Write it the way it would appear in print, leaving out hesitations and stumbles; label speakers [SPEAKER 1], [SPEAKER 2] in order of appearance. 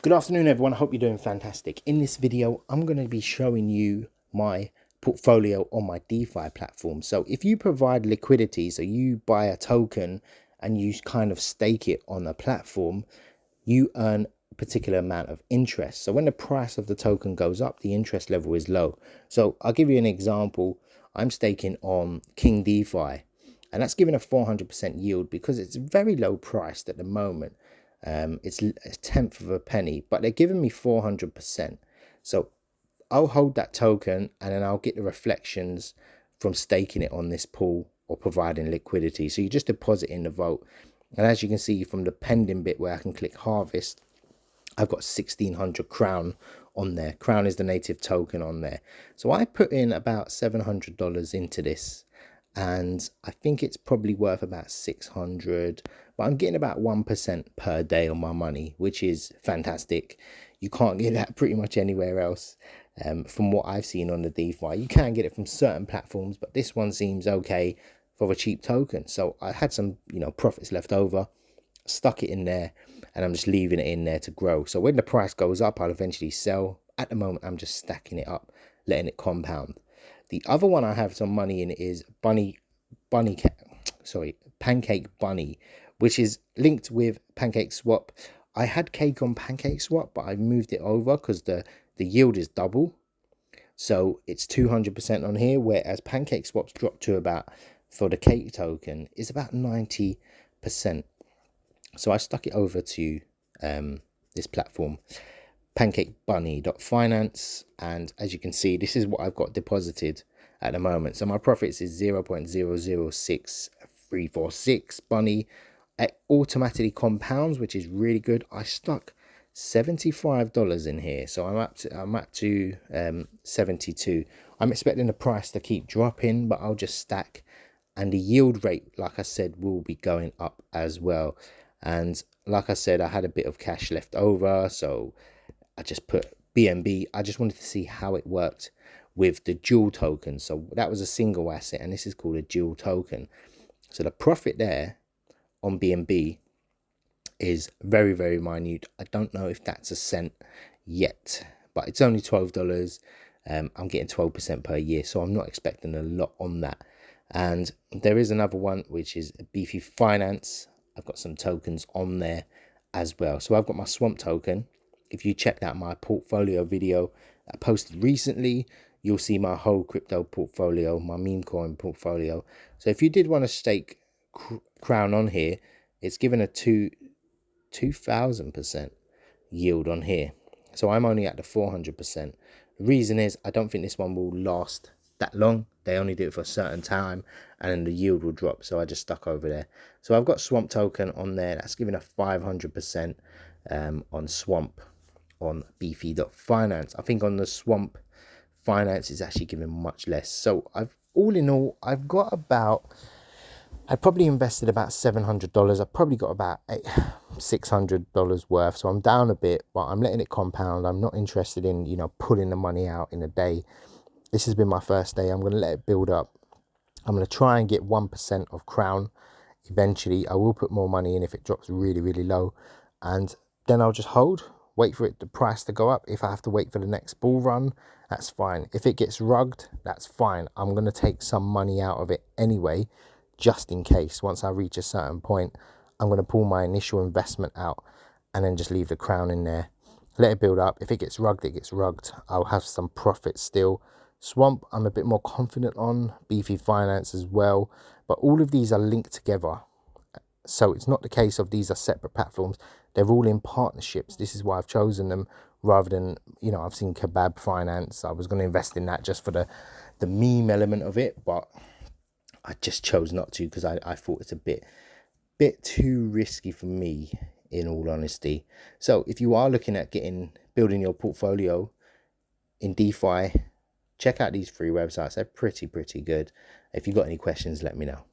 [SPEAKER 1] Good afternoon, everyone. I hope you're doing fantastic. In this video, I'm going to be showing you my portfolio on my DeFi platform. So if you provide liquidity, so you buy a token and you kind of stake it on a platform, you earn a particular amount of interest. So when the price of the token goes up, the interest level is low. So I'll give you an example. I'm staking on King Defi, and that's given a 400% yield because it's very low priced at the moment. It's a tenth of a penny, but they're giving me 400%. So I'll hold that token and then I'll get the reflections from staking it on this pool or providing liquidity. So you just deposit in the vault. And as you can see from the pending bit where I can click harvest, I've got 1600 Krown on there. Krown is the native token on there. So I put in about $700 into this, and I think it's probably worth about 600, but I'm getting about 1% per day on my money, which is fantastic. You can't get that pretty much anywhere else. From what I've seen on the DeFi, you can get it from certain platforms, but this one seems okay for a cheap token. So I had some, profits left over, stuck it in there, and I'm just leaving it in there to grow. So when the price goes up, I'll eventually sell. At the moment, I'm just stacking it up, letting it compound. The other one I have some money in is Pancake Bunny, which is linked with PancakeSwap. I had cake on PancakeSwap, but I moved it over because the yield is double. So it's 200% on here, whereas PancakeSwap's dropped to about, for the cake token, is about 90%. So I stuck it over to this platform, pancakebunny.finance, and as you can see, this is what I've got deposited at the moment. So my profits is 0.006346 Bunny. It automatically compounds, which is really good. I stuck $75 in here, so I'm up to 72. I'm expecting the price to keep dropping, but I'll just stack, and the yield rate, like I said, will be going up as well. And like I said, I had a bit of cash left over, so I just put BNB. I just wanted to see how it worked with the dual token. So that was a single asset, and this is called a dual token. So the profit there on BNB is very, very minute. I don't know if that's a cent yet, but it's only $12. I'm getting 12% per year, so I'm not expecting a lot on that. And there is another one, which is Beefy Finance. I've got some tokens on there as well. So I've got my Swamp token. If you checked out my portfolio video I posted recently, you'll see my whole crypto portfolio, my meme coin portfolio. So if you did want to stake Krown on here, it's given a 2000% yield on here. So I'm only at the 400%. The reason is I don't think this one will last that long. They only do it for a certain time, and then the yield will drop. So I just stuck over there. So I've got Swamp token on there. That's giving a 500% on Swamp on beefy.finance. I think on the Swamp Finance is actually giving much less. So all in all, I've got about, I probably invested about $700. I've probably got about $600 worth. So I'm down a bit, but I'm letting it compound. I'm not interested in, pulling the money out in a day. This has been my first day. I'm going to let it build up. I'm going to try and get 1% of Krown. Eventually, I will put more money in if it drops really, really low. And then I'll just hold, wait for the price to go up. If I have to wait for the next bull run, that's fine. If it gets rugged, that's fine. I'm going to take some money out of it anyway, just in case. Once I reach a certain point, I'm going to pull my initial investment out and then just leave the Krown in there. Let it build up. If it gets rugged, it gets rugged. I'll have some profit still. Swamp, I'm a bit more confident on. Beefy Finance as well. But all of these are linked together. So it's not the case of these are separate platforms. They're all in partnerships. This is why I've chosen them rather than, I've seen Kebab Finance. I was going to invest in that just for the meme element of it. But I just chose not to because I thought it's a bit too risky for me, in all honesty. So if you are looking at building your portfolio in DeFi, check out these 3 websites. They're pretty good. If you've got any questions, let me know.